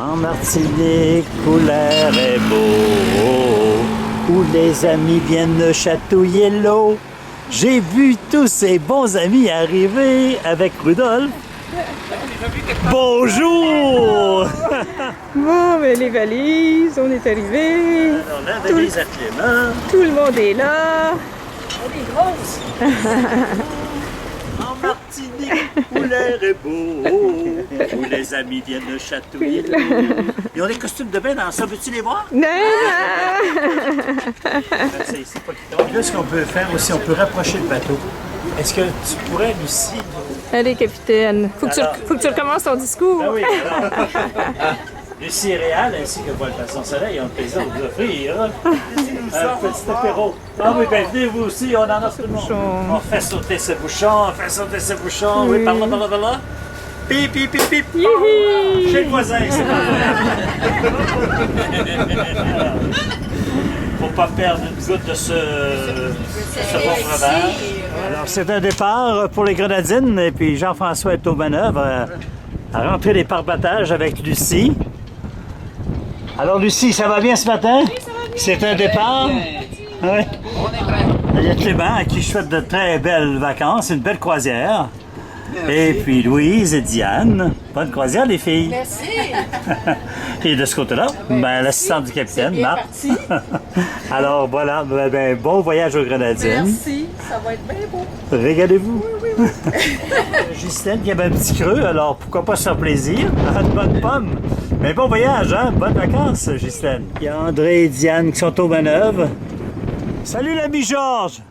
En Martinique, où l'air est beau, où les amis viennent chatouiller l'eau. J'ai vu tous ces bons amis arriver avec Rudolph. Bonjour! Bon, ben les valises, on est arrivés. Alors la valise à Clément. Tout le monde est là. Elle est grosse! En Martinique, où l'air est beau, où les amis viennent chatouiller l'eau. Ils ont des costumes de bain dans ça, veux-tu les voir? Non! C'est ici, pas qu'ils tombent. Là, ce qu'on peut faire aussi, on peut rapprocher le bateau. Est-ce que tu pourrais, Lucie... Allez, capitaine, faut que tu recommences ton discours. Ah oui, alors... Lucie et Réal, ainsi que Paul Passion Soleil, ont le plaisir de vous offrir un petit apéro. Ah oui, ben venez vous aussi, on en a tout le monde. On fait sauter ce bouchon, Oui, par là, par là, par là. Pip, pip, pip, pip. Chez le voisin, c'est pas vrai. Faut pas perdre une goutte de ce bon breuvage. Alors, c'est un départ pour les Grenadines, et puis Jean-François est aux manœuvres à rentrer les parbattages avec Lucie. Alors, Lucie, ça va bien ce matin? Oui, ça va bien. C'est un départ? Oui. On est prêts. Il y a Clément à qui je souhaite de très belles vacances, une belle croisière. Merci. Et puis Louise et Diane. Bonne croisière, les filles. Merci. Et de ce côté-là, l'assistante du capitaine, Marc. Alors voilà, bon voyage aux Grenadines. Merci, ça va être bien beau. Régalez-vous. Oui. Ghislaine qui avait un petit creux, alors pourquoi pas se faire plaisir? Une bonne pomme. Mais bon voyage, hein? Bonnes vacances, Ghislaine. Il y a André et Diane qui sont aux manœuvres. Salut l'ami Georges!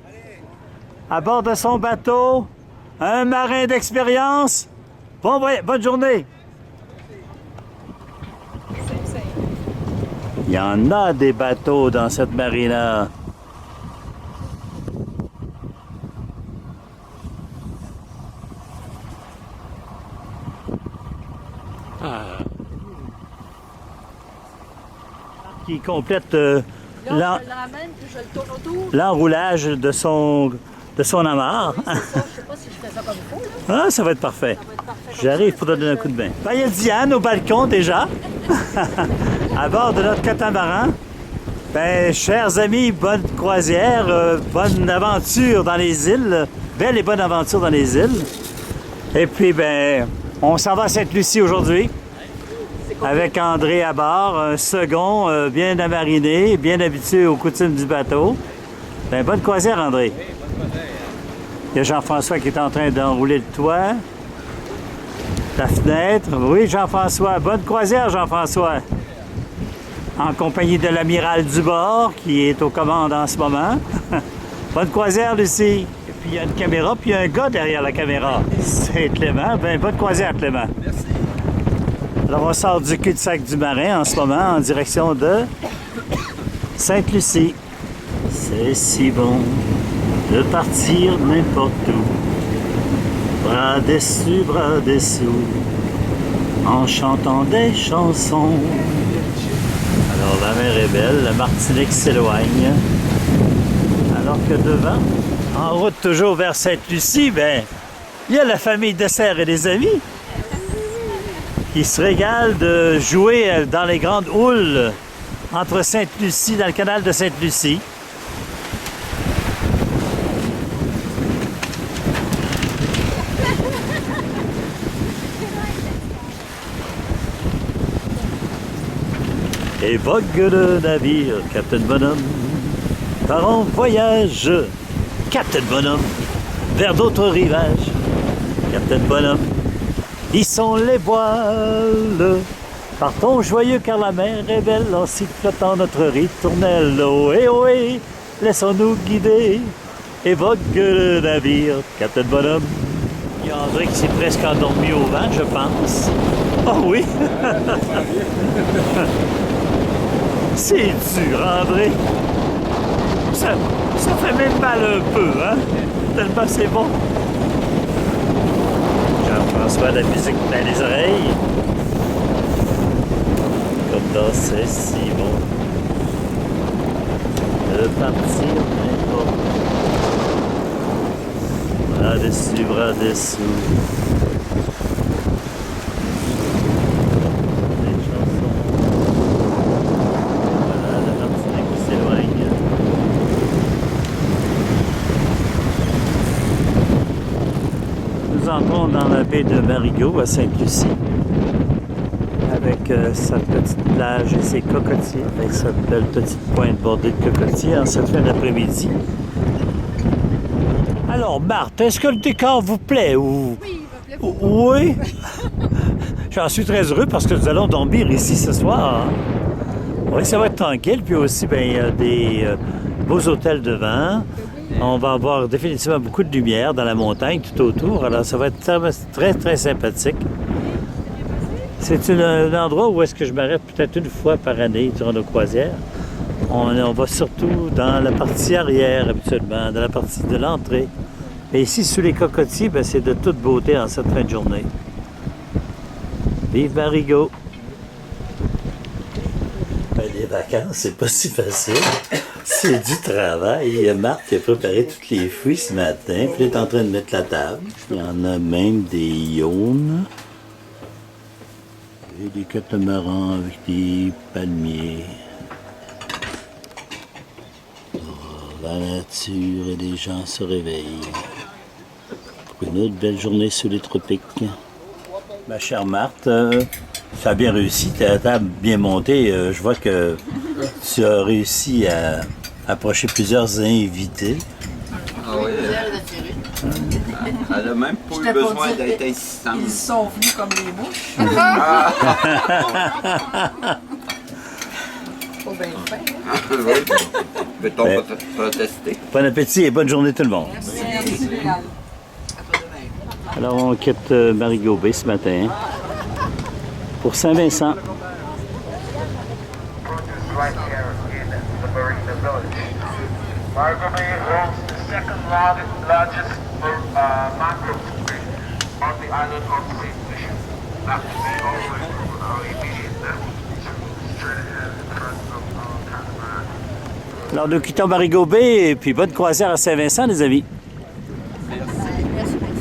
À bord de son bateau, un marin d'expérience. Bonne journée! Il y en a des bateaux dans cette marina. Qui complète l'enroulage de son amarre. Je sais pas si je fais ça comme il faut, là. Ah, ça va être parfait. J'arrive pour te donner un coup de bain. Ben, il y a Diane au balcon déjà, à bord de notre catamaran. Ben, chers amis, bonne croisière, bonne aventure dans les îles. Belle et bonne aventure dans les îles. Et puis, ben, on s'en va à Sainte-Lucie aujourd'hui. Avec André à bord, un second bien amariné, bien habitué aux coutumes du bateau. Ben, bonne croisière, André. Oui, bonne croisière. Il y a Jean-François qui est en train d'enrouler le toit. La fenêtre. Oui, Jean-François. Bonne croisière, Jean-François. En compagnie de l'amiral Dubord, qui est aux commandes en ce moment. Bonne croisière, Lucie. Et puis, il y a une caméra, puis il y a un gars derrière la caméra. C'est Clément. Ben, bonne croisière, Clément. Merci. Alors, on sort du cul-de-sac du marin en ce moment, en direction de Sainte-Lucie. C'est si bon de partir n'importe où, bras dessus, bras dessous, en chantant des chansons. Alors la mer est belle, la Martinique s'éloigne, alors que devant, en route toujours vers Sainte-Lucie, ben, il y a la famille Dessert et les amis qui se régalent de jouer dans les grandes houles entre Sainte-Lucie, dans le canal de Sainte-Lucie. Et vogue le navire, Captain Bonhomme, part en voyage, Captain Bonhomme, vers d'autres rivages, Captain Bonhomme. Ils sont les voiles, partons joyeux car la mer est belle, en sifflotant notre ritournelle. Ohé, ohé, laissons-nous guider, et vogue le navire, Captain Bonhomme. Il y a André qui s'est presque endormi au vent, je pense. Oh oui! C'est dur, André. Ça fait même mal un peu, hein? Tellement c'est bon. Jean-François, la musique dans les oreilles. Comme dans c'est si bon de partir n'importe où. Bras dessus, bras dessous. Des chansons. entrons dans la baie de Marigot à Sainte-Lucie avec sa petite plage et ses cocotiers, avec sa belle petite pointe bordée de cocotiers en cette fin d'après-midi. Alors, Marthe, est-ce que le décor vous plaît ou... Oui, il me plaît beaucoup. Oui? J'en suis très heureux parce que nous allons dormir ici ce soir. Oui, ça va être tranquille. Puis aussi, bien, il y a des beaux hôtels devant. On va avoir définitivement beaucoup de lumière dans la montagne tout autour. Alors, ça va être très, très sympathique. C'est un endroit où est-ce que je m'arrête peut-être une fois par année durant nos croisières. On va surtout dans la partie arrière habituellement, dans la partie de l'entrée. Mais ici, sous les cocotiers, ben, c'est de toute beauté en cette fin de journée. Vive Marigot! Ben, les vacances, c'est pas si facile. C'est du travail. Il y a Marc qui a préparé tous les fruits ce matin, puis il est en train de mettre la table. Il y en a même des yaunes. Et des catamarans avec des palmiers. Oh, la nature et les gens se réveillent. Pour une autre belle journée sous les tropiques. Ma chère Marthe, ça a bien réussi. Ta table bien montée. Je vois que tu as réussi à approcher plusieurs invités. Ah oui, elle a même pas eu besoin d'être insistante. Ils sont venus comme les mouches. Faut bien le faire. Oui. Peut-on Ben, protester? Bon appétit et bonne journée tout le monde. Merci. Alors on quitte Marigot Bay ce matin pour Saint-Vincent. Right here in the Marina Village. Marigot Bay holds the second largest mangrove tree on the island of St. Lucia. That will be all the way from our immediate left, straight ahead in front of our catamaran. Alors nous quittons Marigot Bay et puis bonne croisière à Saint-Vincent les amis.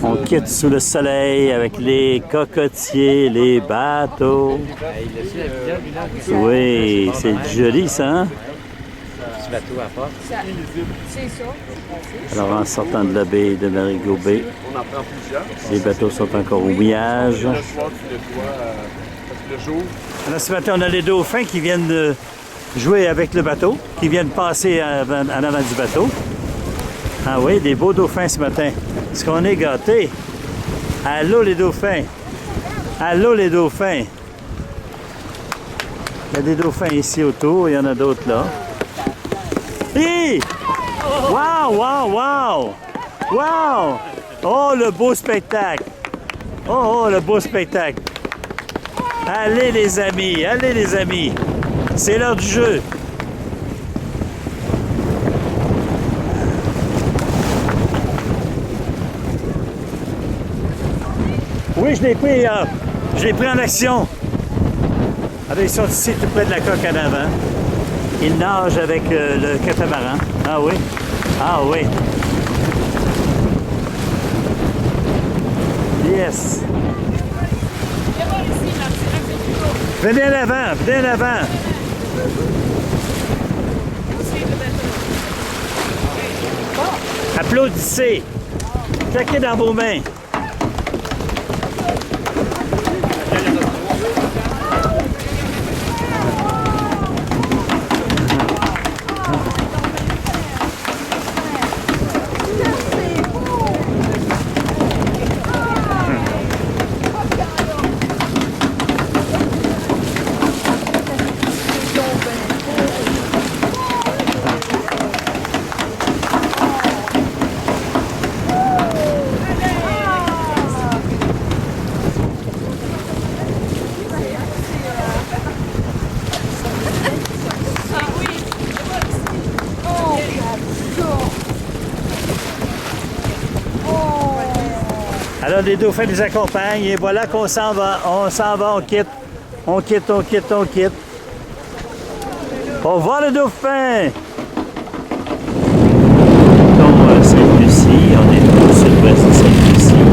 On quitte sous le soleil avec les cocotiers, les bateaux. Oui, c'est joli ça, hein? C'est ça. Alors en sortant de la baie de Marigot Bay, les bateaux sont encore au mouillage. Alors ce matin, on a les dauphins qui viennent de jouer avec le bateau, qui viennent passer en avant du bateau. Ah oui, des beaux dauphins ce matin. Est-ce qu'on est gâtés? Allô les dauphins! Allô les dauphins! Il y a des dauphins ici autour, il y en a d'autres là. Hi! Wow, wow, wow! Wow! Oh, le beau spectacle! Oh, le beau spectacle! Allez les amis! C'est l'heure du jeu! Oui, je l'ai pris en action. Alors, ils sont ici tout près de la coque en avant. Ils nagent avec le catamaran. Ah oui? Ah oui. Yes. Venez en avant. Applaudissez. Claquez dans vos mains. Alors les dauphins nous accompagnent et voilà qu'on s'en va. On quitte. On quitte. Au revoir les dauphins! Donc Sainte-Lucie, on est au sud-ouest de Sainte-Lucie.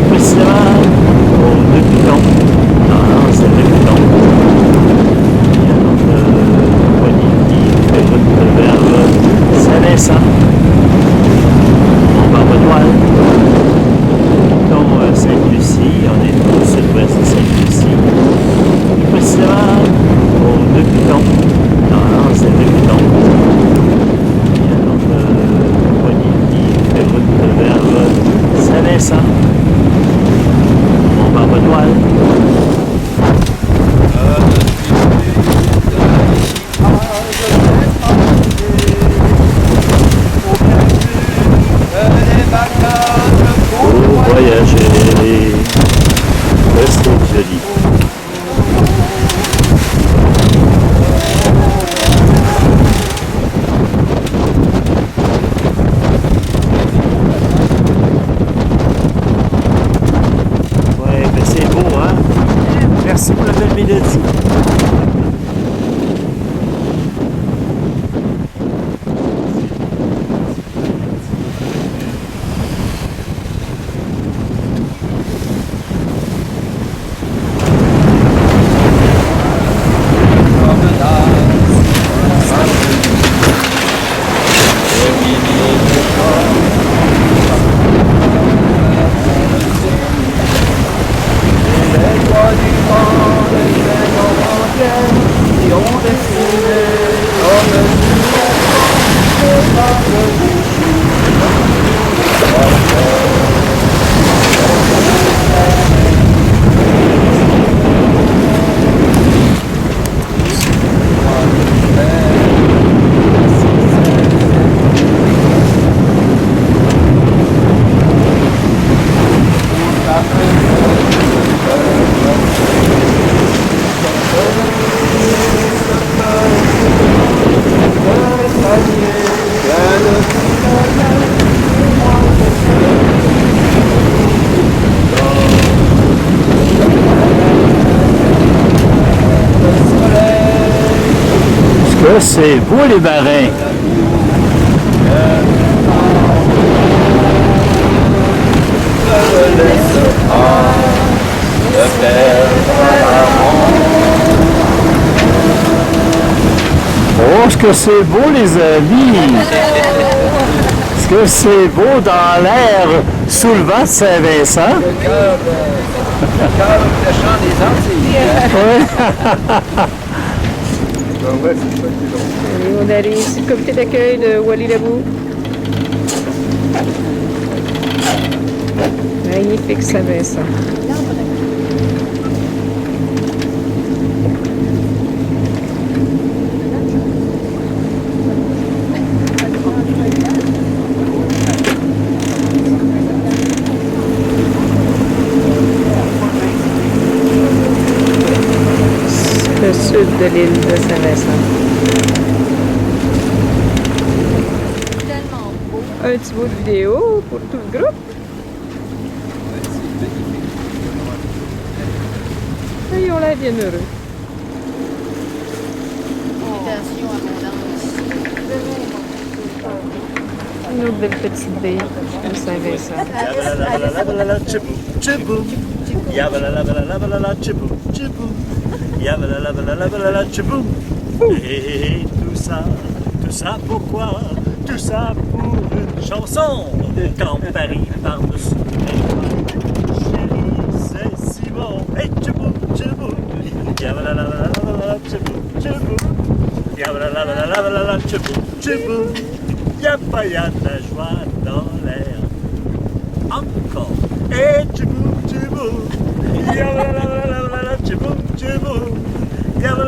Précisément au Deux-Pitons. Non, c'est Deux-Pitons. Il y a notre compagnie qui fait route vers Saint-Vincent. On va en voile. mal. Pour voyager, que c'est joli. Ouais, ben c'est beau, hein? Merci pour la belle mélodie. C'est beau les marins. Oh, ce que c'est beau les amis. Ce que c'est beau dans l'air sous le vent de Saint-Vincent. Le cœur de chant des Antilles. Allez, on arrive sur le comité d'accueil de Wally-Labou. Magnifique Saint-Vincent. Le sud de l'île de Saint-Vincent. Un petit bout de vidéo pour tout le groupe. Et ils ont l'air bien heureux. Une autre belle petite baie de Saint-Vincent. Et tout ça pourquoi? Tout ça pour une chanson. Quand Paris par-dessus chérie, c'est si bon. Hey, tchibou, tchibou. Tchibou, tchibou. Tchibou, tchibou. Y'a de la joie dans l'air. Encore. Hey, tchibou, tchibou. Tchibou, tchibou. Tchibou, tchibou. Y'a de la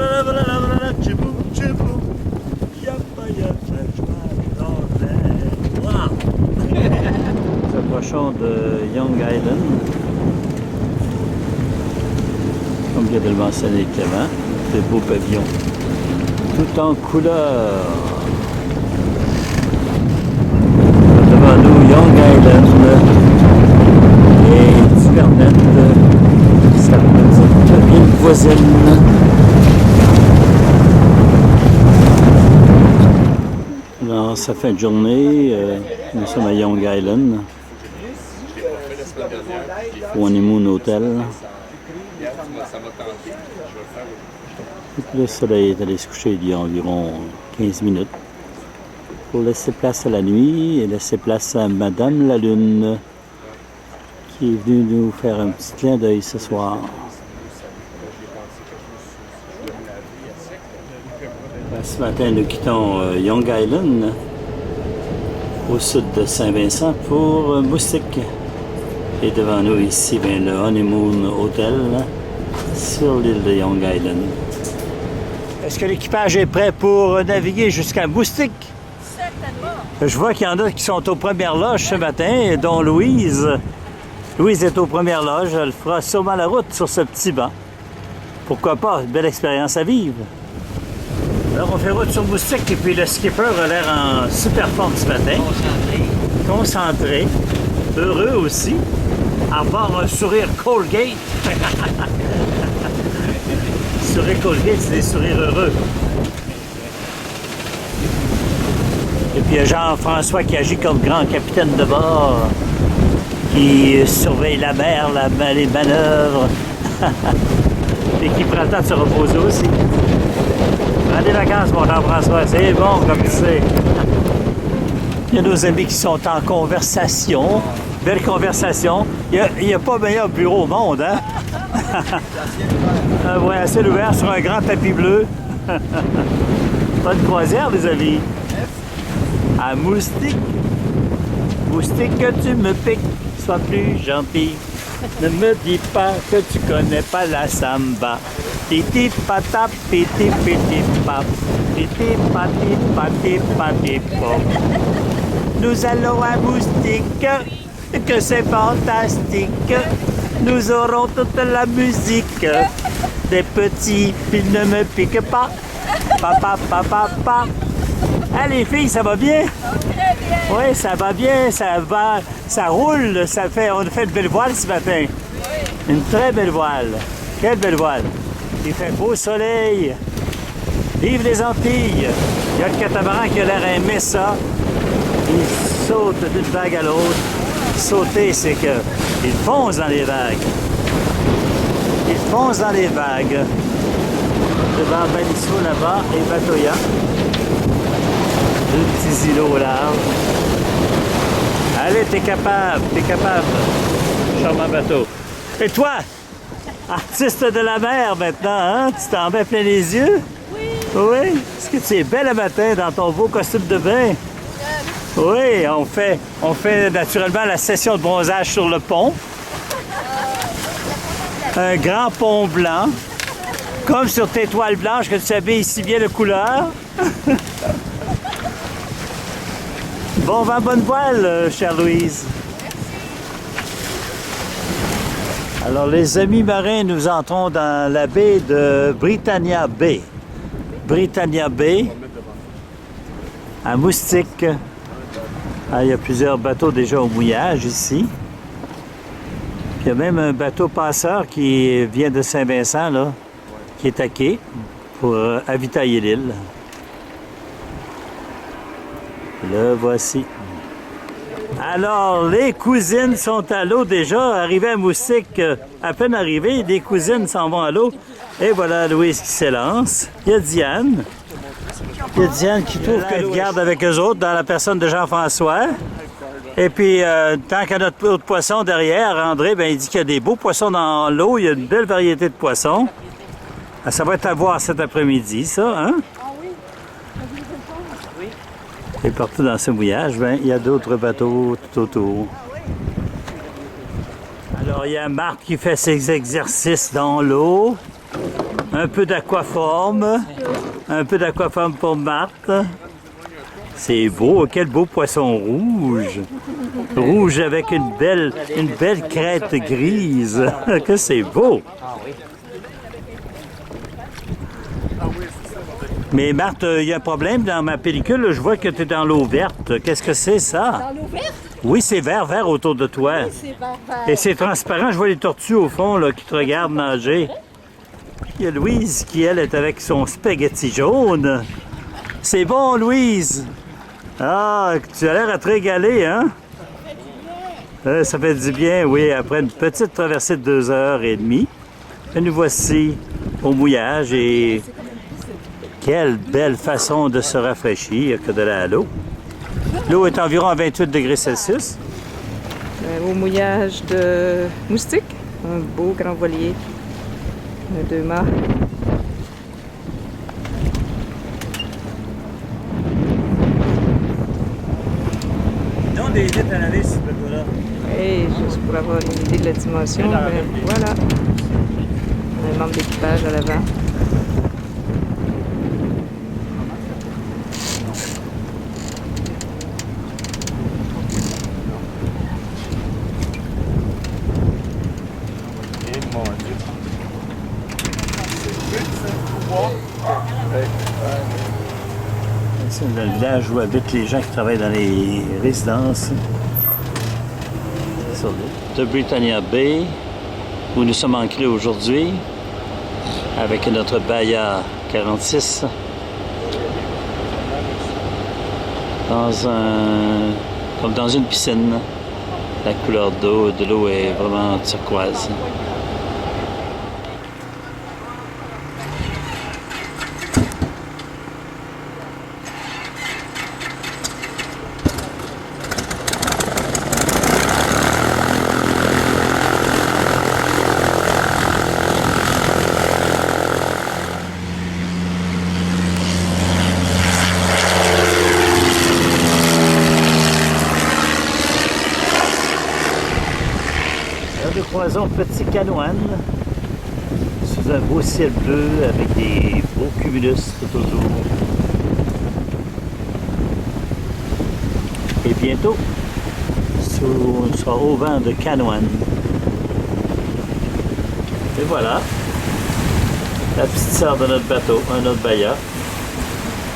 joie dans l'air. Wow! Nous approchons de Young Island. Comme vient de le mentionner Clément, de beaux pavillons. Tout en couleur. Devant nous, Young Island et Duvernette, sa petite ville voisine. Dans sa fin de journée, nous sommes à Young Island, au Honeymoon Hotel. Le soleil est allé se coucher il y a environ 15 minutes pour laisser place à la nuit et laisser place à Madame la Lune qui est venue nous faire un petit clin d'œil ce soir. Ce matin, nous quittons Young Island au sud de Saint-Vincent pour Moustique. Et devant nous ici, bien, le Honeymoon Hotel là, sur l'île de Young Island. Est-ce que l'équipage est prêt pour naviguer jusqu'à Moustique? Certainement. Je vois qu'il y en a qui sont aux premières loges ce matin, dont Louise. Louise est aux premières loges. Elle fera sûrement la route sur ce petit banc. Pourquoi pas? Une belle expérience à vivre. Alors, on fait route sur Moustique et puis le skipper a l'air en super forme ce matin. Concentré. Heureux aussi. Avoir un sourire Colgate. Sourire Colgate, c'est des sourires heureux. Et puis il y a Jean-François qui agit comme grand capitaine de bord, qui surveille la mer, les manœuvres, et qui prend le temps de se reposer aussi. Prends des vacances, mon Jean-François, c'est bon comme tu sais. Il y a nos amis qui sont en conversation. Belle conversation. Il n'y a pas meilleur bureau au monde, hein? Ouais, à ciel ouvert sur un grand tapis bleu. Pas de croisière, les amis. À Moustique. Moustique, que tu me piques, sois plus gentil. Ne me dis pas que tu connais pas la samba. Titi patap, piti piti pap. Titi pati pati pati pop. Nous allons à Moustique, que c'est fantastique. Nous aurons toute la musique. Des petits, ils ne me piquent pas. Papa, papa, papa. Ah, les filles, ça va bien? Très bien. Oui, ça va bien, ça roule. On a fait une belle voile ce matin. Une très belle voile. Quelle belle voile. Il fait beau soleil. Vive les Antilles. Il y a le catamaran qui a l'air aimé ça. Il saute d'une vague à l'autre. Sauter, c'est qu'il fonce dans les vagues. Il fonce dans les vagues. Devant Balisso là-bas et Batoya. Deux petits îlots au large. Allez, t'es capable, charmant bateau. Et toi, artiste de la mer maintenant, hein? Tu t'en mets plein les yeux? Oui. Oui? Est-ce que tu es belle le matin dans ton beau costume de bain? Oui, on fait naturellement la session de bronzage sur le pont. Un grand pont blanc. Comme sur tes toiles blanches que tu habilles si bien de couleur. Bon vent, bonne voile, chère Louise. Alors, les amis marins, nous entrons dans la baie de Britannia Bay. Britannia Bay, à Moustique. Ah, il y a plusieurs bateaux déjà au mouillage ici. Puis il y a même un bateau passeur qui vient de Saint-Vincent, là, qui est à quai pour avitailler l'île. Le voici. Alors, les cousines sont à l'eau déjà. Arrivées à Moustique, à peine arrivées, les cousines s'en vont à l'eau. Et voilà Louise qui s'élance. Il y a Diane. Il y a Diane qui trouve qu'elle garde avec eux autres dans la personne de Jean-François. Et puis, tant qu'il y a notre autre poisson derrière, André, ben, il dit qu'il y a des beaux poissons dans l'eau. Il y a une belle variété de poissons. Ça va être à voir cet après-midi, ça, hein? Et partout dans ce mouillage, ben, il y a d'autres bateaux tout autour. Alors, il y a Marthe qui fait ses exercices dans l'eau. Un peu d'aquaforme. Un peu d'aquaforme pour Marthe. C'est beau, quel beau poisson rouge. Rouge avec une belle crête grise. Que c'est beau. Mais Marthe, il y a un problème dans ma pellicule. Je vois que tu es dans l'eau verte. Qu'est-ce que c'est, ça? Dans l'eau verte? Oui, c'est vert autour de toi. Oui, c'est vert. Et c'est transparent. Je vois les tortues au fond là, qui te regardent nager. Il y a Louise qui, elle, est avec son spaghetti jaune. C'est bon, Louise? Ah, tu as l'air à te régaler, hein? Ça fait du bien, oui. Après une petite traversée de 2h30. Et nous voici au mouillage et... Quelle belle façon de se rafraîchir que d'aller à l'eau. L'eau est environ à 28 degrés Celsius. Au mouillage de Moustique, un beau grand voilier, 2 mâts. Non, des litres à l'année sur ce bateau-là? Et juste pour avoir une idée de la dimension, ben, voilà. On a un membre d'équipage à l'avant. C'est le village où habitent les gens qui travaillent dans les résidences. Sur de Britannia Bay, où nous sommes ancrés aujourd'hui, avec notre Bahia 46, comme dans une piscine. La couleur de l'eau est vraiment turquoise. Nous croisons Petit Canouan sous un beau ciel bleu avec des beaux cumulus tout autour. Et bientôt, on sera au vent de Canouan. Et voilà, la petite sœur de notre bateau, un autre Bahia,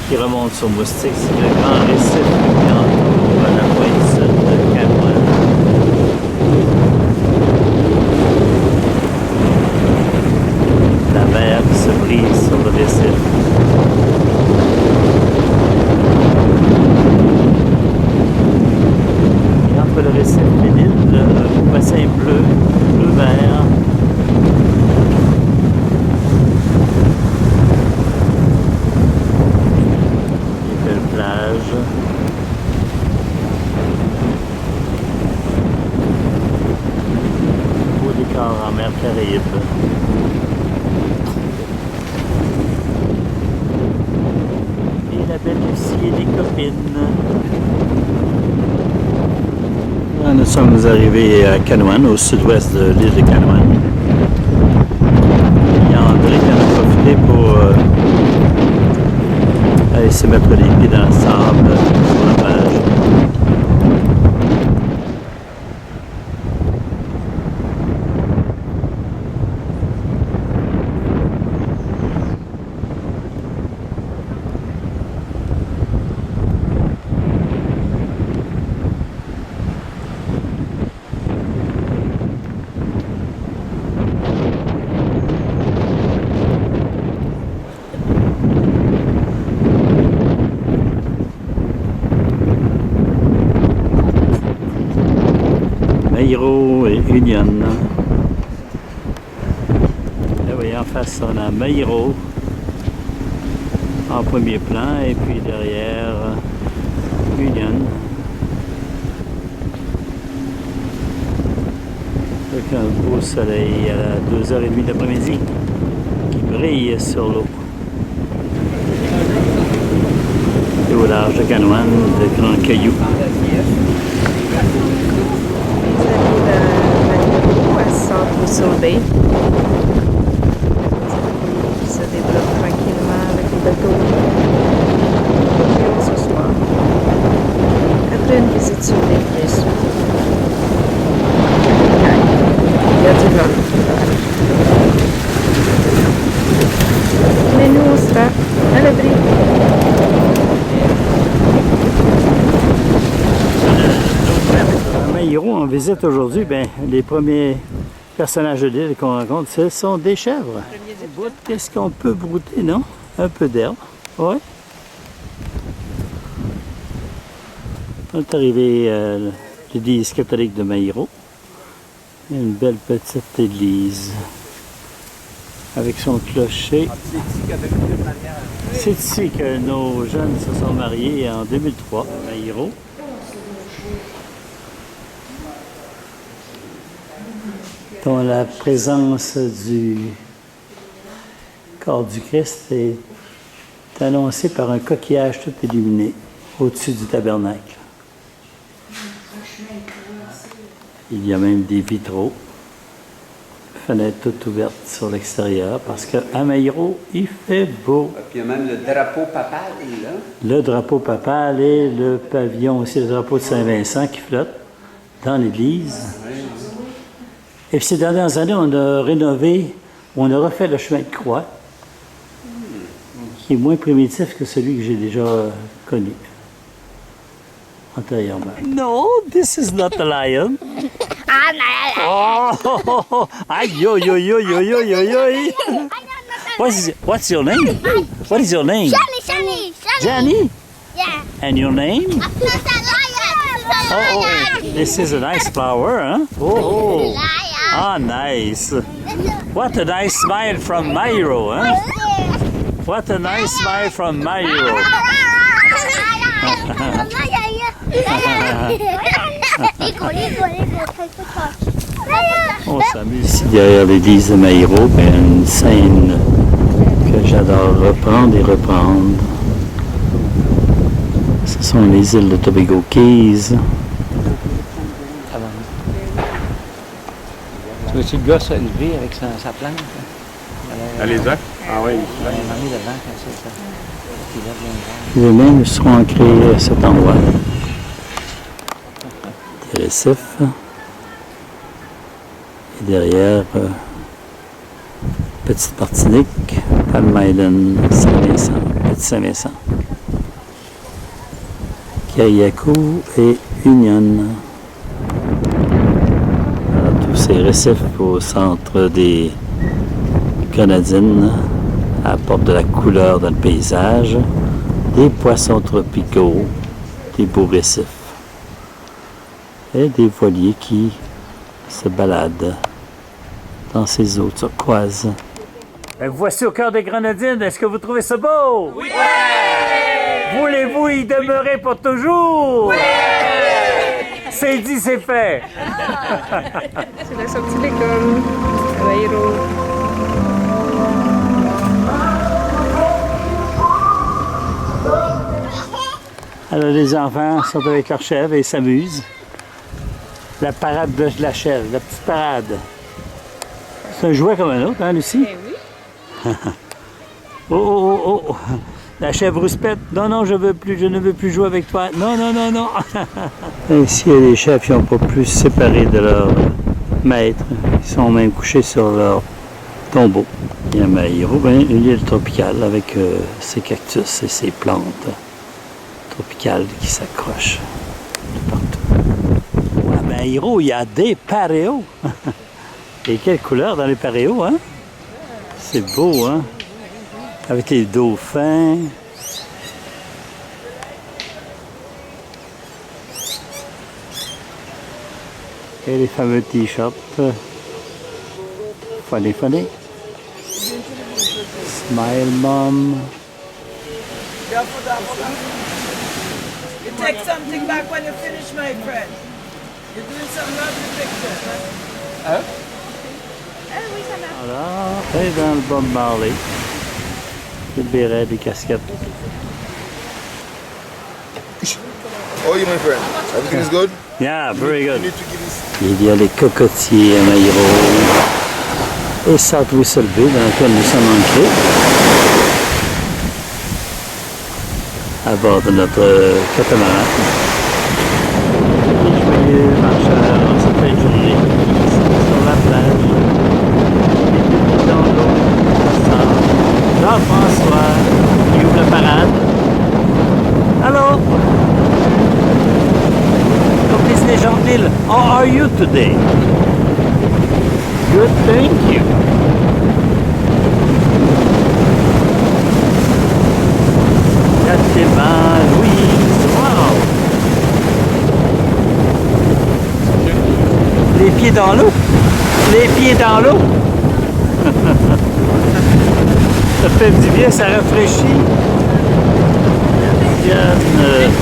qui remonte sur Moustique. C'est le grand récif qui entoure la pointe sud de Canouan. La mer qui se brise sur le récif. Et entre le récif et l'île, le bassin bleu-vert. Les belles plages. Beau décor en mer Caraïbe. La belle Lucie et les copines. Là, nous sommes arrivés à Canouan, au sud-ouest de l'île de Canouan. Il y a André qui en a profité pour aller se mettre les pieds dans le sable sur la plage. Maïro et Union. Là, voyez, en face, on a Maïro en premier plan et puis derrière Union. Avec un beau soleil à 2h30 de l'après-midi qui brille sur l'eau. Et au large de Canouan, de grands cailloux. Bay. Qui se développe tranquillement avec le bateau. Ce soir. Après une visite sur l'île, bien sûr. Il y a du vent. Mais nous, on sera à l'abri. À Maïro, on visite aujourd'hui, les premiers personnages de l'île qu'on rencontre, ce sont des chèvres. Qu'est-ce qu'on peut brouter, non? Un peu d'herbe, oui. On est arrivé à l'église catholique de Maïro. Une belle petite église avec son clocher. C'est ici que nos jeunes se sont mariés en 2003 à Maïro. Dont la présence du corps du Christ est annoncée par un coquillage tout illuminé au-dessus du tabernacle. Il y a même des vitraux. Fenêtre toute ouverte sur l'extérieur parce qu'à Maïro, il fait beau. Puis il y a même le drapeau papal est là. Le drapeau papal et le pavillon aussi, le drapeau de Saint-Vincent qui flotte dans l'église. Et puis ces dernières années, on a rénové, on a refait le chemin de croix, qui est moins primitif que celui que j'ai déjà connu antérieurement. No, this is not a lion. Oh, aïe, yo, yo, yo, yo, yo, yo, yo. What's your name? What is your name? Shani. Jenny? Yeah. And your name? Lion. Oh, this is a nice flower, huh? Oh, ah, nice. What a nice smile from Mairo, huh? What a nice smile from Mairo. On s'amuse ici derrière l'église de Mairo, une scène que j'adore reprendre et reprendre. Ce sont les îles de Tobago Keys. Tu vois-tu le gars se lever avec sa plante? Allez-y. Ah oui. Il a mis devant comme ça. Il lève les Les mêmes seront ancrés à cet endroit. Des récifs. Et derrière, Petite Martinique, Palm Island, Saint-Vincent, Petit Saint-Vincent, Kayaku et Union. Alors, tous ces récifs au centre des Grenadines apportent de la couleur dans le paysage, des poissons tropicaux, des beaux récifs et des voiliers qui se baladent dans ces eaux turquoises. Voici au cœur des Grenadines. Est-ce que vous trouvez ça beau? Oui! Voulez-vous y demeurer pour toujours? Oui! C'est dit, c'est fait! C'est la sortie de l'école à Maïro. Alors les enfants sont avec leur chèvre et s'amusent. La parade de la chèvre, la petite parade. C'est un jouet comme un autre, hein, Lucie? Eh oui. Oh, oh, oh, oh! La chèvre rouspète. Non, non, je ne veux plus jouer avec toi. Non, non, non, non. Ici, il y a des chèvres qui n'ont pas pu se séparer de leur maître. Ils sont même couchés sur leur tombeau. Il y a Maïro, une île tropicale avec ses cactus et ses plantes tropicales qui s'accrochent de partout. À Maïro, il y a des paréos. Et quelle couleur dans les paréos, hein? C'est beau, hein? Avec les dauphins. Et les fameux t-shirts. Funny, funny. Smile, mom. You take something back when you finish, my friend. You're doing some lovely picture. Alors, et dans le Bob Marley. Des bérets, des casquettes. How are you, my friend? Everything is good? Yeah, very good. You need to give us... Il y a les cocotiers à Maïro et South Whistle Bay dans lequel nous sommes ancrés à bord de notre catamaran. Et joyeux marcheurs en cette belle journée sur la plage. Et dans l'eau, Jean-François qui ouvre la parade. Allô? Disney Jean-Ville, how are you today? Good, thank you. Fatima, Louise, wow! Les pieds dans l'eau? Les pieds dans l'eau? Ça fait du bien, ça rafraîchit. Diane,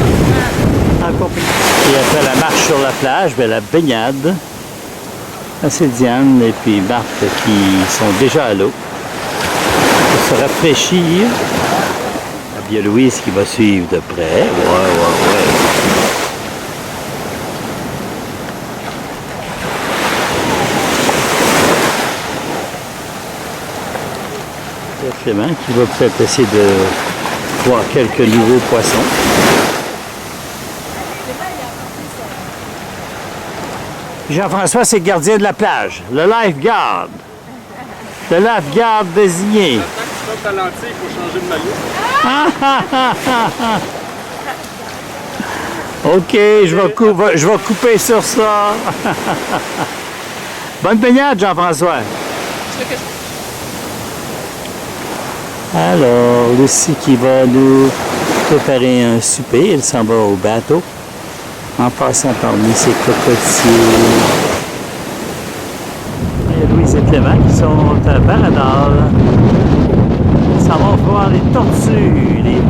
en compagnie. Et après la marche sur la plage, bien, la baignade. Là, c'est Diane et puis Marc qui sont déjà à l'eau pour se rafraîchir. Il y a Louise qui va suivre de près. Ouais. Clément qui va peut-être essayer de voir quelques nouveaux poissons. Jean-François, c'est le gardien de la plage, le lifeguard. Le lifeguard désigné. Quand tu à l'entier, il faut changer de maillot. OK, je vais couper sur ça. Bonne baignade, Jean-François. Alors, Lucie qui va nous préparer un souper. Elle s'en va au bateau en passant parmi ces cocotiers. Il y a Louise et Clément qui sont à Baradal. Ils s'en vont voir les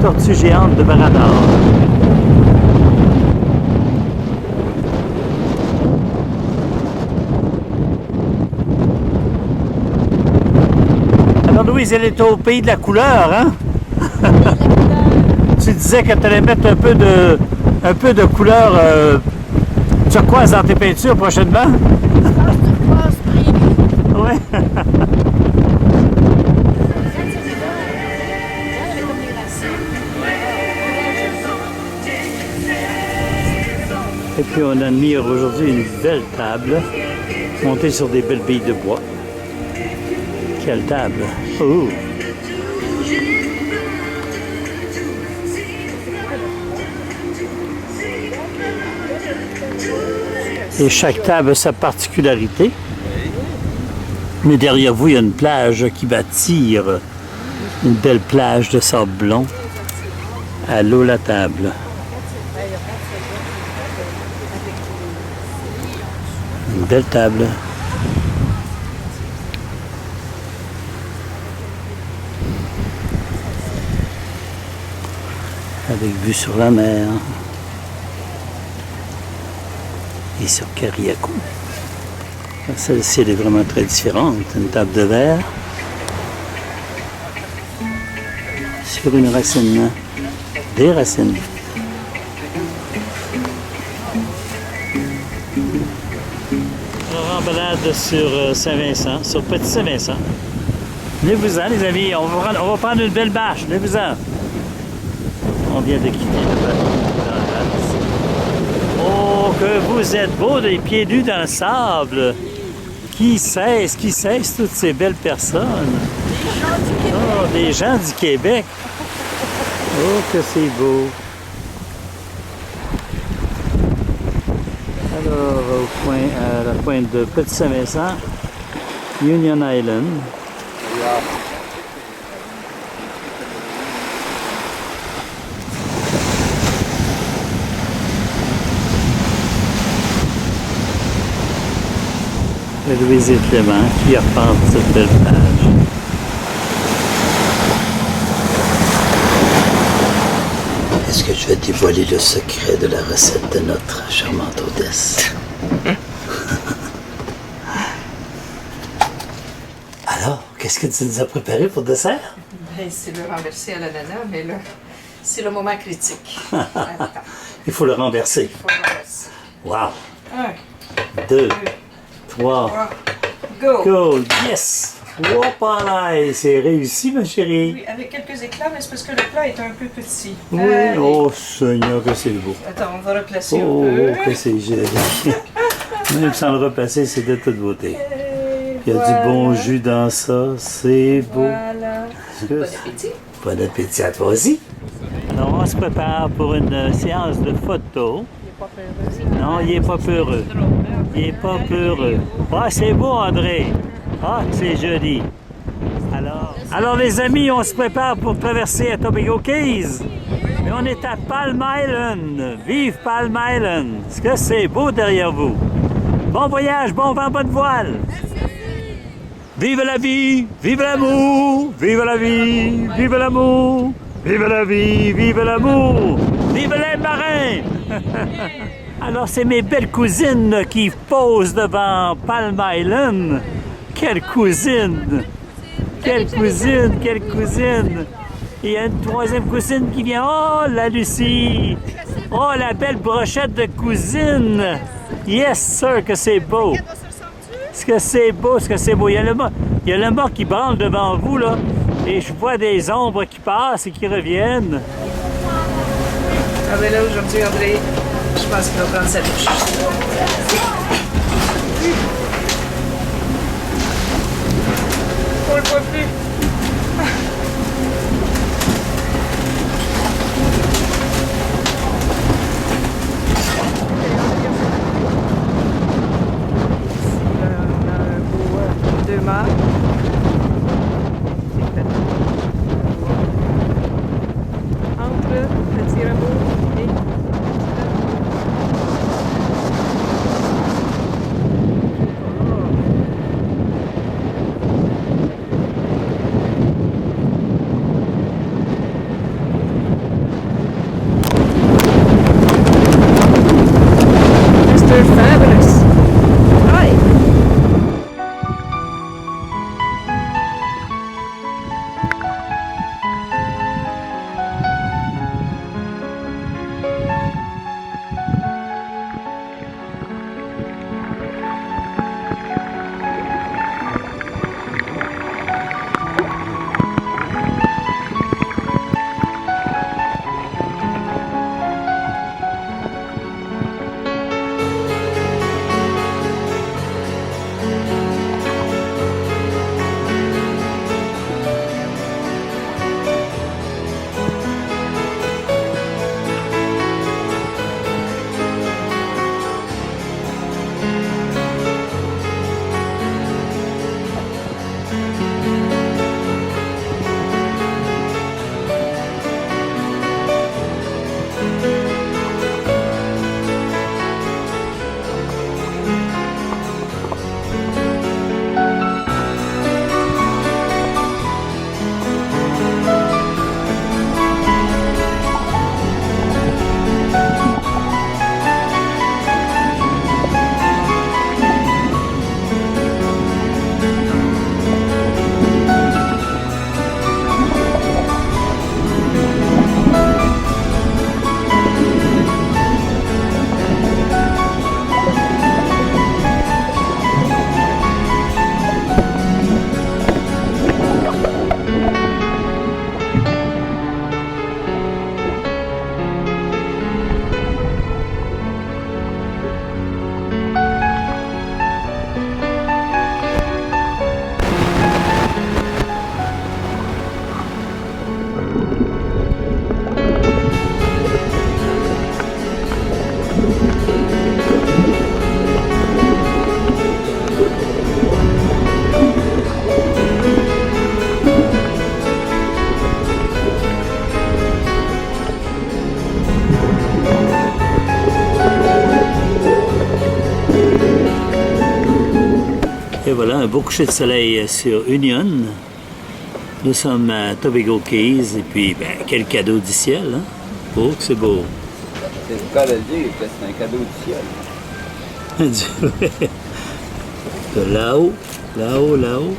tortues géantes de Baradal. Alors Louise, elle est au pays de la couleur, hein? Tu disais que tu allais mettre un peu de couleur turquoise dans tes peintures prochainement? Oui. Et puis on a mis aujourd'hui une belle table montée sur des belles billes de bois. Quelle table! Oh! Et chaque table a sa particularité. Mais derrière vous, il y a une plage qui m'attire. Une belle plage de sable blanc. À l'eau, la table. Une belle table. Avec vue sur la mer. Et sur Cariaco. Celle-ci, elle est vraiment très différente. Une table de verre. Sur une racine. Des racines. Alors, en balade sur Saint-Vincent, sur Petit Saint-Vincent. Venez-vous-en, les amis. On va prendre une belle bâche. Venez-vous-en. On vient de quitter le bateau. Oh, que vous êtes beaux, des pieds nus dans le sable. Qui cesse toutes ces belles personnes? Oh, des gens du Québec. Oh, que c'est beau. Alors, à la pointe de Petit Saint-Vincent, Union Island. Louise et Clément qui repartent cette belle plage. Est-ce que je vais dévoiler le secret de la recette de notre charmante hôtesse? Alors, qu'est-ce que tu nous as préparé pour dessert? Ben, c'est le renversé à l'ananas, mais là, c'est le moment critique. Il faut le renverser. Il faut le renverser. Wow! 2, 3, Go! go! Yes! Whoop-a-lay! C'est réussi, ma chérie. Oui, avec quelques éclats, mais c'est parce que le plat est un peu petit. Oui, Allez. oh Seigneur, que c'est beau. Attends, on va replacer Oh, un peu. que c'est joli. Même sans le replacer, c'est de toute beauté. Et Il y a voilà. du bon jus dans ça, c'est beau. Voilà. Bon appétit. Bon appétit à toi aussi. Alors, on se prépare pour une séance de photos. Non, il n'est pas peureux. Il n'est pas peureux. Ah, c'est beau, André. Ah, c'est joli. Alors, les amis, on se prépare pour traverser à Tobago Keys. Mais on est à Palm Island. Vive Palm Island. Est-ce que c'est beau derrière vous? Bon voyage, bon vent, bonne voile. Vive la vie, vive l'amour, vive la vie, vive l'amour, vive la vie, vive l'amour, vive les marins! Alors, c'est mes belles cousines qui posent devant Palm Island. Quelle cousine! Quelle cousine, quelle cousine! Et il y a une troisième cousine qui vient. Oh, la Lucie! Oh, la belle brochette de cousine! Yes, sir, que c'est beau! Est-ce que c'est beau, est-ce que c'est beau? Il y a le mât qui branle devant vous, là. Et je vois des ombres qui passent et qui reviennent. Ah ben là, aujourd'hui, André, je pense qu'il va prendre sa douche. On le voit plus. Entre Petit Rameau et Mr. Fabulous. Hi. Et voilà, un beau coucher de soleil sur Union. Nous sommes à Tobago Keys et puis, ben, quel cadeau du ciel, hein? Oh, que c'est beau. C'est le cas de le dire que c'est un cadeau du ciel. De là-haut, là-haut, là-haut.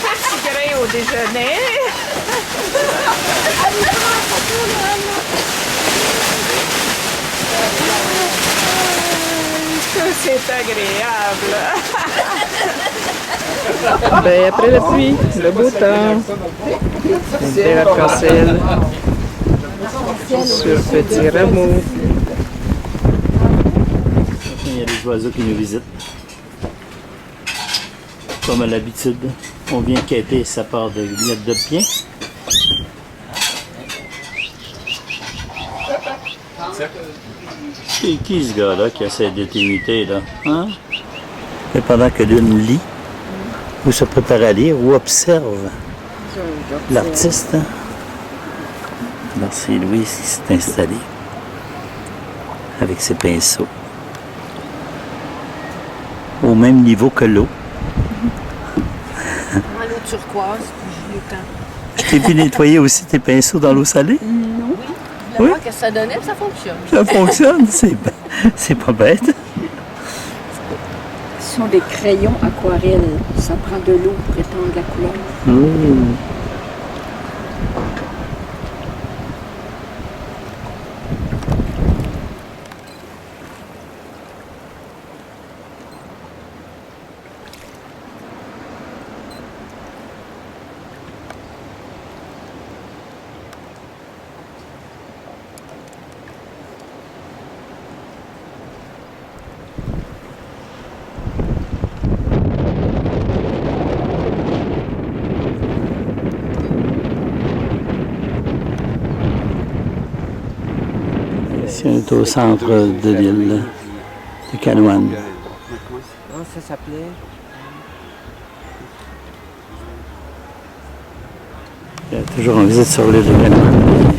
Petit grain au déjeuner. Que c'est agréable. Ben, après la pluie, le beau temps. Une belle arc-en-ciel sur Petit Rameau. Il y a des oiseaux qui nous visitent. Comme à l'habitude, on vient quêter sa part de miettes de pien. C'est qui ce gars-là qui essaie de t'imiter, là? Hein? Et pendant que l'une lit, ou se prépare à lire, ou observe l'artiste, hein? Alors c'est Louis qui s'est installé avec ses pinceaux au même niveau que l'eau. Dans l'eau turquoise, puis je l'étends. Je t'ai vu nettoyer aussi tes pinceaux dans l'eau salée? Oui. Je Oui. vois que ça donnait, ça fonctionne. Ça fonctionne, c'est pas bête. Ce sont des crayons aquarelles. Ça prend de l'eau pour étendre la couleur. C'est au centre de l'île de Canouane. Comment ça s'appelait? Il y a toujours une visite sur l'île de Canouane.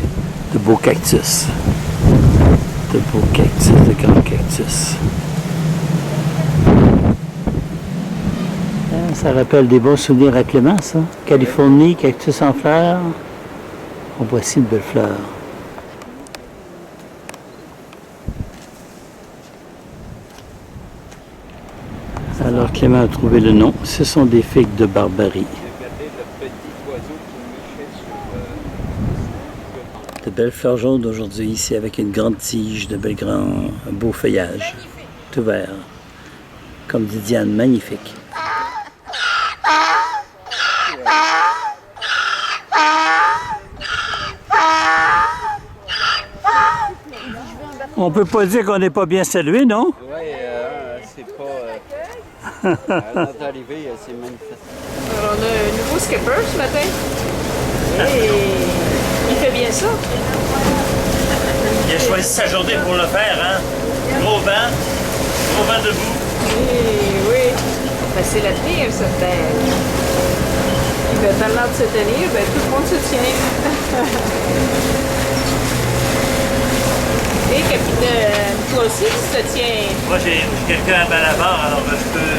De beaux cactus. De beaux cactus, de grands cactus. Ça rappelle des bons souvenirs à Clément, ça. Californie, cactus en fleurs. En voici une belle fleur. Alors Clément a trouvé le nom. Ce sont des figues de Barbarie. Regardez le petit oiseau qui nichait sur De belles fleurs jaunes aujourd'hui ici avec une grande tige, de belles grands, un beau feuillage. Tout vert. Comme dit Diane, magnifique. On peut pas dire qu'on n'est pas bien salué, non? Oui, c'est pas... à notre arrivée, c'est manifesté. Alors, on a un nouveau skipper ce matin. Et il fait bien ça. Il a choisi sa journée pour le faire, hein? Gros vent debout. Oui. Facile à tenir, cette terre. Puis, ben, parlant de se tenir, ben, tout le monde se tient. Et capitaine, toi aussi, tu te tiens. Moi, j'ai quelqu'un à bord, alors je peux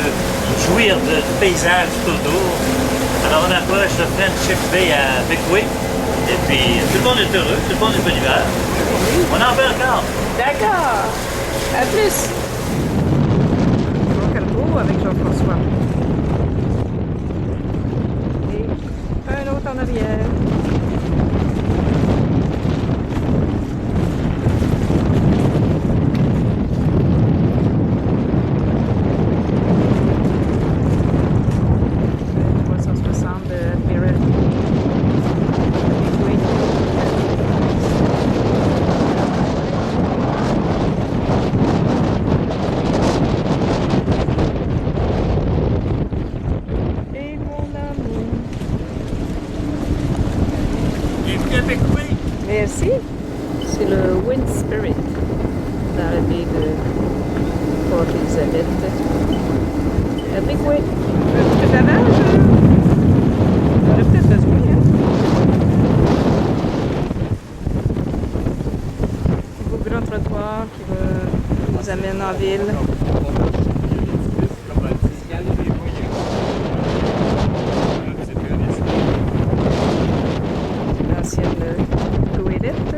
jouir du paysage tout autour. Alors, on approche de Friendship Bay à Beckway. Et puis, tout le monde est heureux, tout le monde est de bonne humeur. On en fait encore. D'accord. À plus. Bon calbo avec Jean-François. Et un autre en arrière. Merci. C'est le Wind Spirit dans la baie de Port Elizabeth. Avec oui. Un petit préparage. On aurait peut-être besoin. Hein? Un beau grand trottoir qui nous amène en ville. L'ancienne toilette.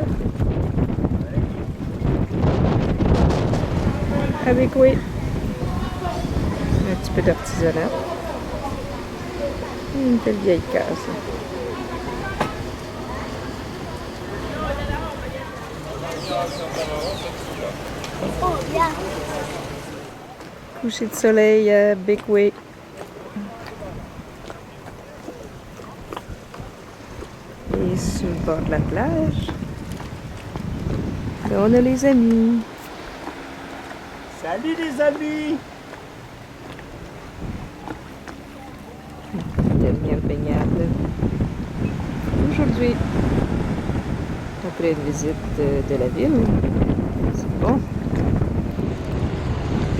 Avec oui. Un petit peu d'artisanat. Une belle vieille case. Coucher de soleil à Beckway. Et sur le bord de la plage, là, on a les amis. Salut les amis! Dernière baignade aujourd'hui. Après une visite de la ville. C'est bon.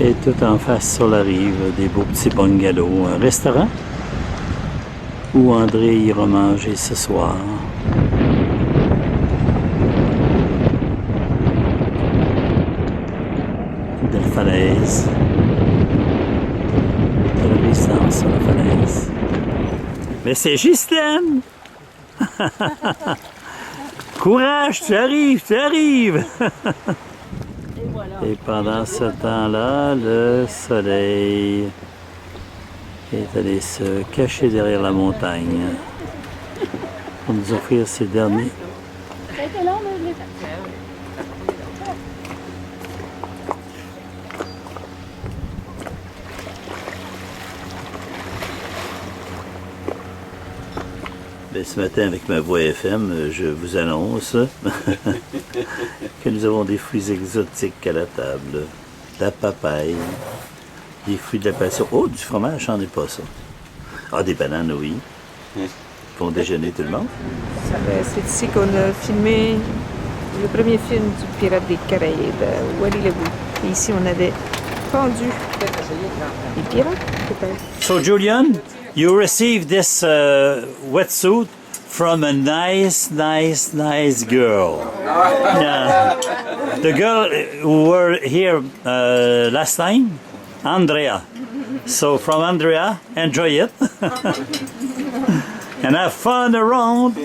Et tout en face sur la rive, des beaux petits bungalows. Un restaurant où André ira manger ce soir. Une belle falaise. De la distance sur la falaise. Mais c'est Ghislaine! Courage, tu arrives, tu arrives! Et pendant ce temps-là, le soleil est allé se cacher derrière la montagne pour nous offrir ses derniers. Ben, ce matin, avec ma voix FM, je vous annonce que nous avons des fruits exotiques à la table. De la papaye, des fruits de la passion. Oh, du fromage, j'en ai pas ça. Ah, des bananes, oui. Pour déjeuner tout le monde. C'est ici qu'on a filmé Le premier film du Pirate des Caraïbes, Wally le Bout. Et ici, on avait pendu les pirates, peut-être. So, Julian, you received this wetsuit from a nice girl. Yeah. The girl who were here last time, Andrea. So, from Andrea, enjoy it. And have fun around.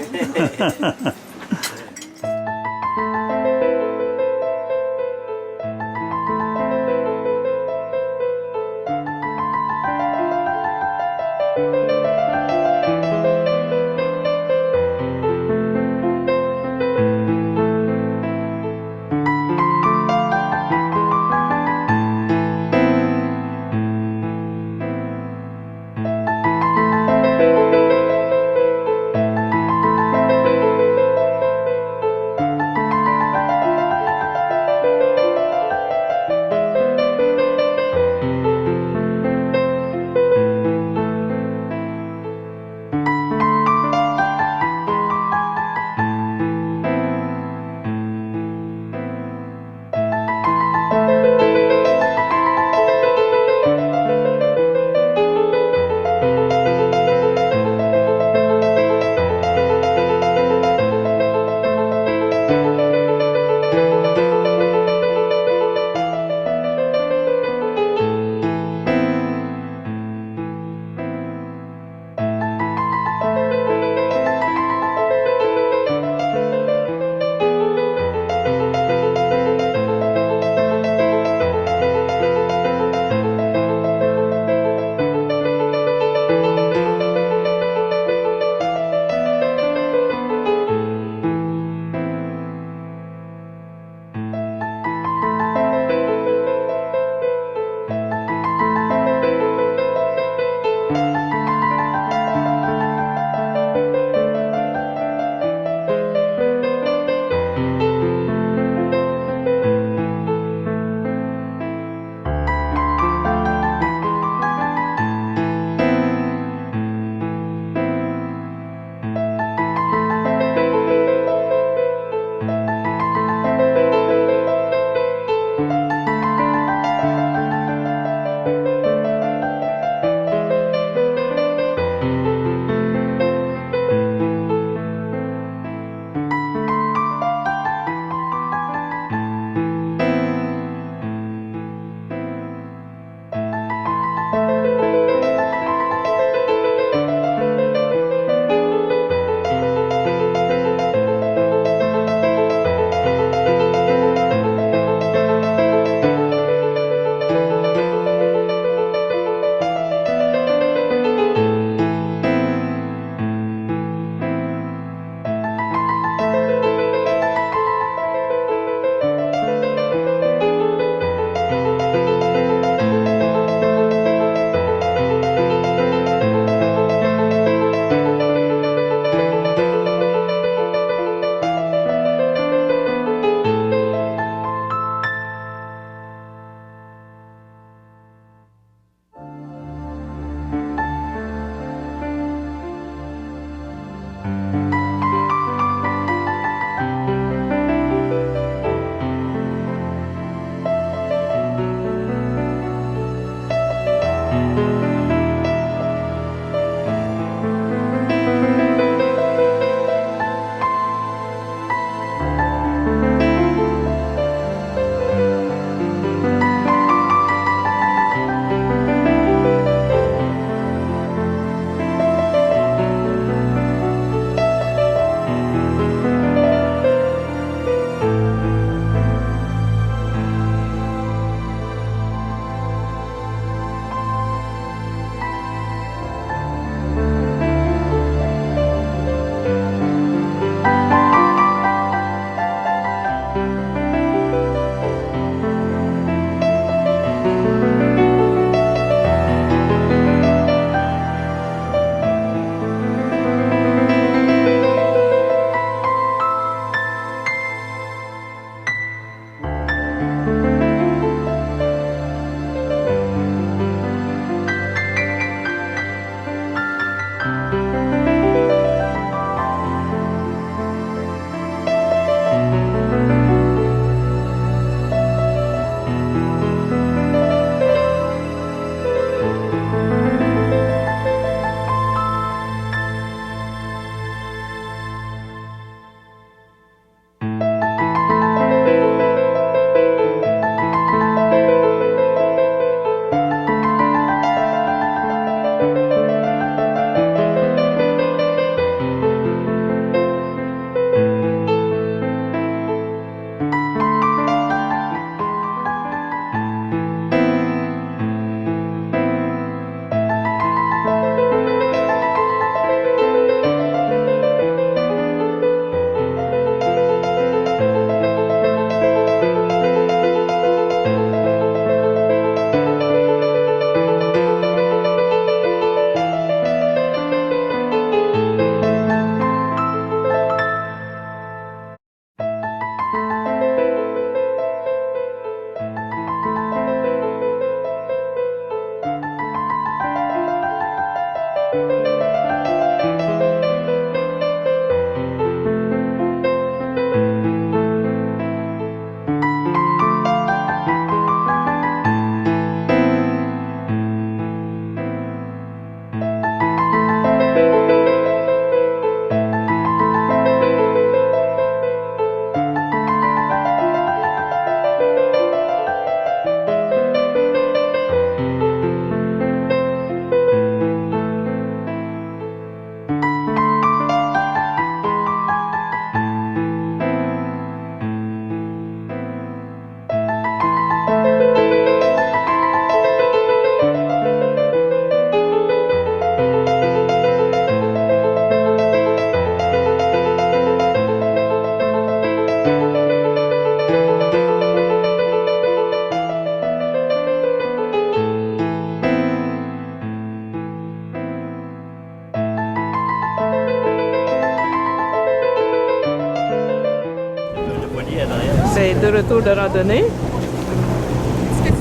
retour de randonnée.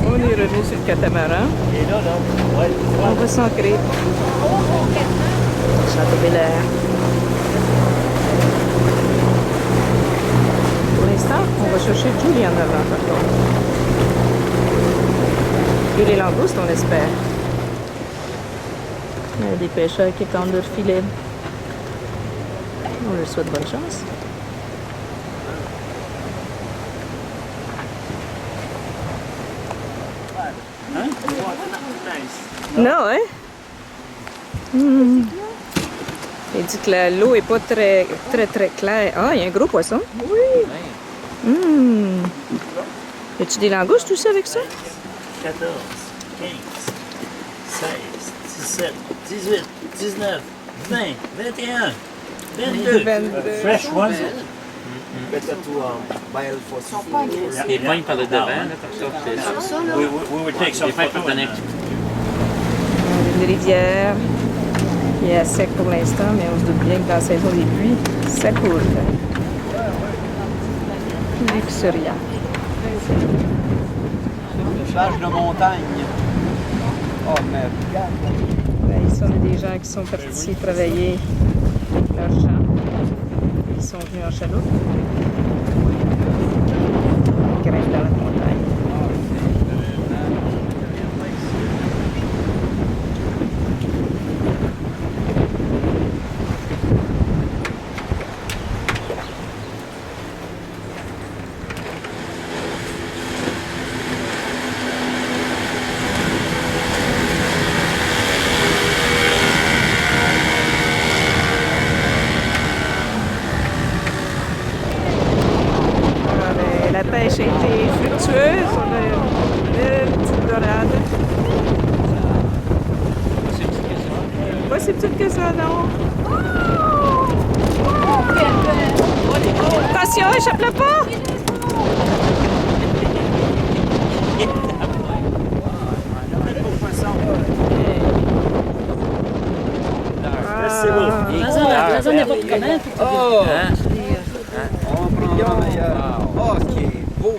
On est revenu sur le catamaran. Et là, ouais. On va s'ancrer. Château-Belair. Pour l'instant, on va chercher Julie en avant, par contre. Et les langoustes, on espère. Il y a des pêcheurs qui tendent leur filet. On leur souhaite bonne chance. Hein? Non, hein? Il dit que l'eau est pas très claire. Ah, il y a un gros poisson. Oui. Y a-tu des langoustes aussi avec ça? 14, 15, 16, 17, 18, 19, 20, 21, 22. Fresh ones. Better to buy it for Les pognes par le devant, là, comme ça. We would take some Les pognes pour donner un photos. Une rivière qui est à sec pour l'instant, mais on se doute bien que dans la saison des pluies, ça coule. Luxuria. Plage de montagne. Oh, mais regarde. Ben, ici, on a des gens qui sont partis travailler leur champ. Ils sont venus en chaloupe. Ils grimpent dans la montagne. La pêche a été fructueuse. On a une belle petite dorade. Pas si petite que ça, non. Attention, échappe-le pas! C'est beau. La zone n'importe comment. Oh! Oh, qui est beau!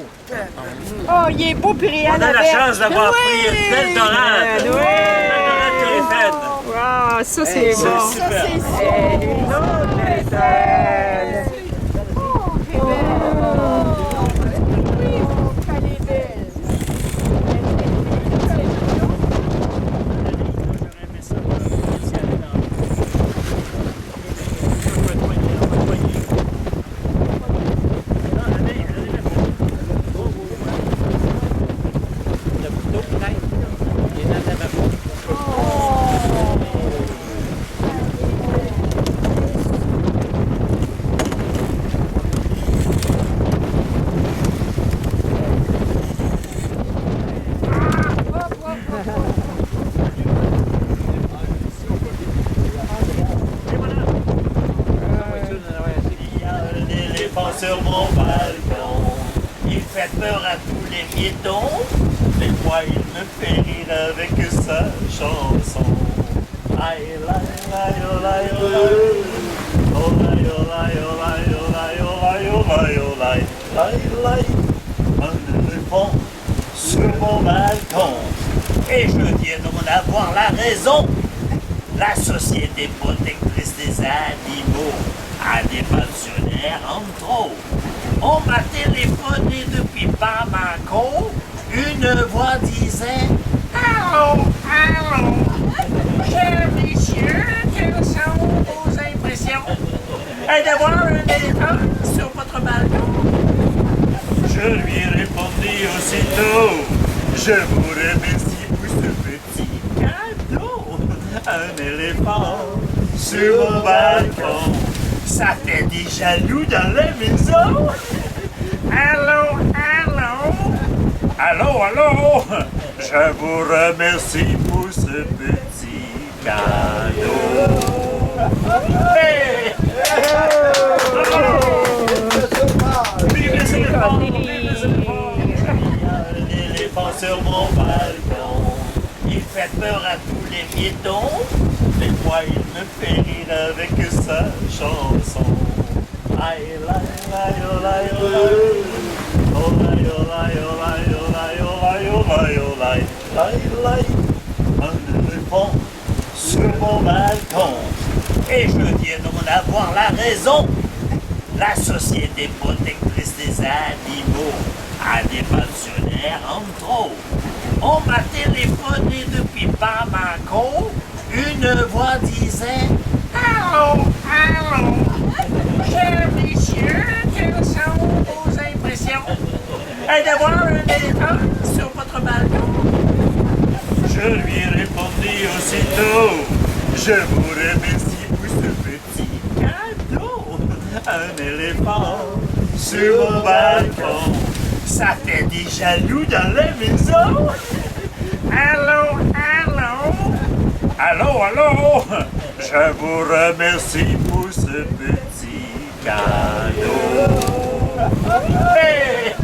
Oh, il est beau, puis rien On a la chance d'avoir pris une belle dorade. Oui! Une belle dorade terrifiante. Wow, ça c'est C'est bon. super. Et une autre belle dorade. Sur mon balcon, il fait peur à tous les piétons, mais moi il me fait rire avec sa chanson. Aïe, laï, laï, oh, laï, oh, laï. Oh, laï, oh, laï, oh, laï, oh, laï, oh, laï, oh, laï, oh, laï. Laï, laï. Un éléphant sur mon balcon, et je viens d'en avoir la raison. La Société protectrice des animaux a des pensionnaires en trop. On m'a téléphoné depuis Bamako. Une voix disait « Allô, allô, chers messieurs, quelles sont vos impressions? Et de voir un éléphant sur votre balcon? » Je lui ai répondu aussitôt « Je vous remercie pour ce petit cadeau. Un éléphant sur mon balcon. Ça fait des jaloux dans la maison. Allô, allô. Allô, allô. Je vous remercie pour ce petit cadeau. Hey! Vive les éléphants, vive les éléphants. Il y a un éléphant sur mon balcon. Il fait peur à tous les piétons, mais moi il me fait rire avec sa chanson. Aïe, laï, laï, oh, laï, oh, laï. Oh, Un éléphant sur mon balcon. Et je viens d'en avoir la raison. La Société protectrice des animaux a des pensionnaires en trop. On m'a téléphoné depuis Bamako. Une voix disait « Allô, allô, chers messieurs, quelles sont vos impressions? Et d'avoir un éléphant sur votre balcon? » Je lui ai répondu aussitôt « Je vous remercie pour ce petit cadeau. Un éléphant sur mon balcon, ça fait des jaloux dans la maison. Allô, allô, allô, allô, je vous remercie pour ce petit cadeau. Hey!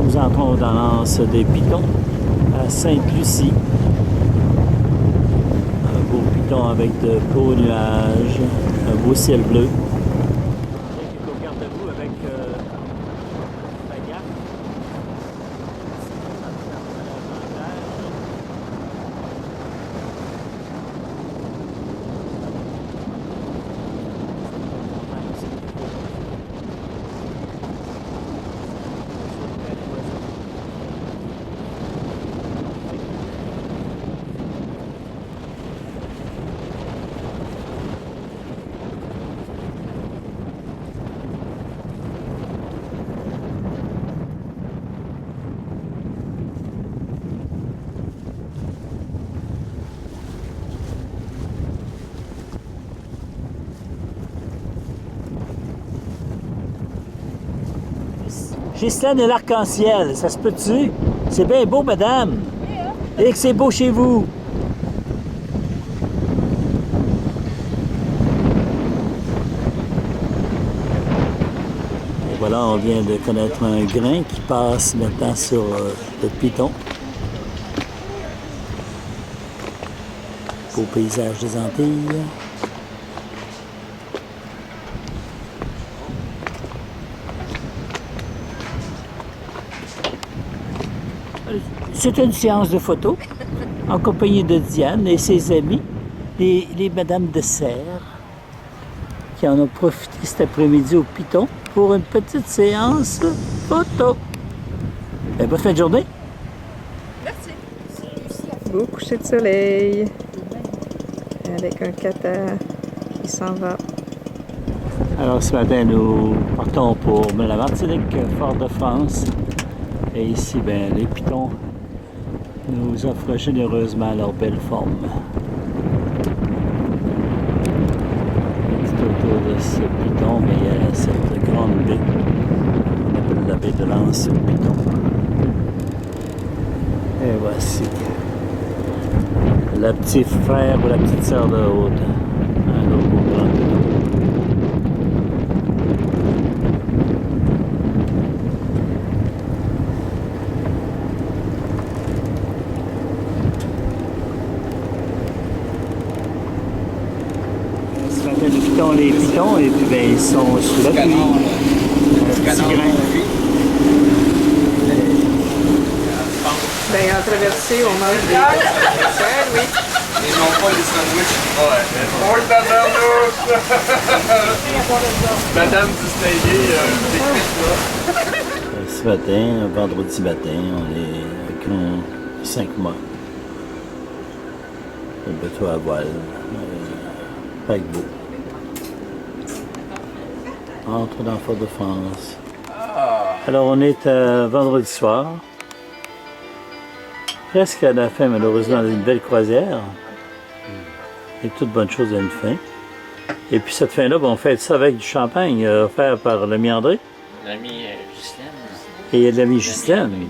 Nous entrons dans l'anse des Pitons à Sainte-Lucie. Un beau piton avec de beaux nuages, un beau ciel bleu. Au garde-à-vous avec la gaffe. Ghislaine et l'arc-en-ciel, ça se peut-tu? C'est bien beau, madame. Et que c'est beau chez vous. Et voilà, on vient de connaître un grain qui passe maintenant sur le piton. Beau paysage des Antilles. C'est une séance de photos en compagnie de Diane et ses amis, les Madames de Serre, qui en ont profité cet après-midi au Piton pour une petite séance photo. Bonne fin de journée. Merci. Beau coucher de soleil avec un kata qui s'en va. Alors ce matin, nous partons pour la Martinique, Fort-de-France. Et ici, ben, les pitons nous offrent généreusement leur belle forme. Tout autour de ce piton, mais il y a cette grande baie, on appelle la baie de l'Anse au Piton. Et voici le petit frère ou la petite sœur de Aude, un autre beau grand piton. Nous quittons les pitons et puis ben, ils sont sous la pluie. Petit grain. Ben, en traversée, on mange des dessert, oui. Et non pas les sandwichs. Oh, Madame distinguée, Ce matin, vendredi matin, on est avec un 5 mois. Le bateau à voile. Paquebot. Entre dans Fort-de-France. Alors on est vendredi soir. Presque à la fin, malheureusement, d'une belle croisière. Et toute bonne chose à une fin. Et puis cette fin-là, on fait ça avec du champagne offert par l'ami André. L'ami Ghislaine. Et il y a de l'ami Ghislaine.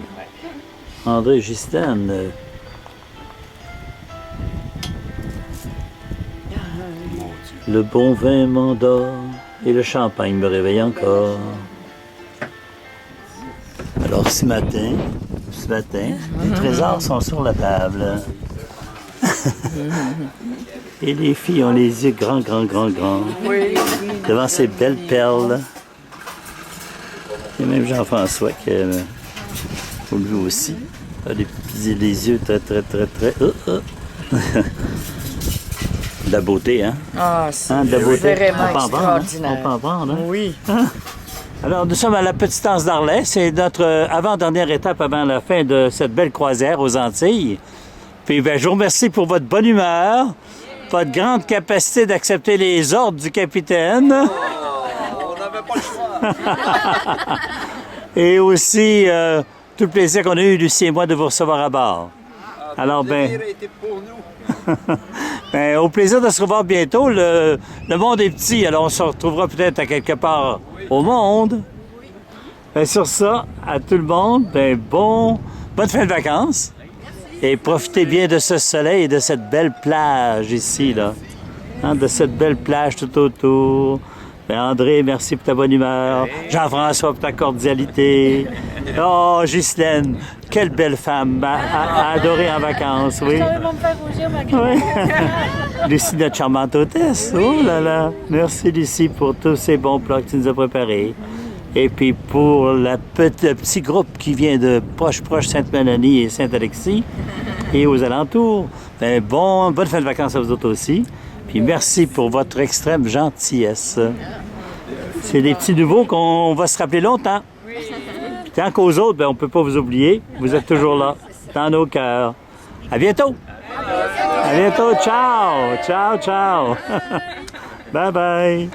André Ghislaine. Le bon vin m'endort et le champagne me réveille encore. Alors ce matin, les trésors sont sur la table. Et les filles ont les yeux grands, grands, grands, grands. Oui. Devant ces belles perles. Et même Jean-François qui lui aussi a les yeux très, très, très, très... De la beauté, hein? Ah, c'est Hein, de la beauté. vraiment On peut en vendre, hein? extraordinaire. On peut en vendre, hein? Oui. Alors, nous sommes à la Petite Anse d'Arlet. C'est notre avant-dernière étape avant la fin de cette belle croisière aux Antilles. Puis, ben, je vous remercie pour votre bonne humeur, votre grande capacité d'accepter les ordres du capitaine. On n'avait pas le choix. Et aussi, tout le plaisir qu'on a eu, Lucie et moi, de vous recevoir à bord. Alors, Le ben... plaisir a été pour nous. Ben, au plaisir de se revoir bientôt. Le monde est petit, alors on se retrouvera peut-être à quelque part au monde. Ben, sur ça, à tout le monde, ben, bonne fin de vacances. Et profitez bien de ce soleil et de cette belle plage ici, là. Hein, de cette belle plage tout autour. Ben, André, merci pour ta bonne humeur. Jean-François pour ta cordialité. Oh, Ghislaine, quelle belle femme à adorer en vacances, oui. Ils vont me faire rougir, ma grande. Oui. Lucie, notre charmante hôtesse. Oh là là. Merci, Lucie, pour tous ces bons plats que tu nous as préparés. Et puis pour le petit groupe qui vient de proche Sainte-Mélanie et Saint-Alexis et aux alentours, ben bonne fin de vacances à vous autres aussi. Puis merci pour votre extrême gentillesse. C'est des petits nouveaux qu'on va se rappeler longtemps. Puis tant qu'aux autres, ben, on ne peut pas vous oublier. Vous êtes toujours là, dans nos cœurs. À bientôt! À bientôt! Ciao! Ciao, ciao! Bye bye!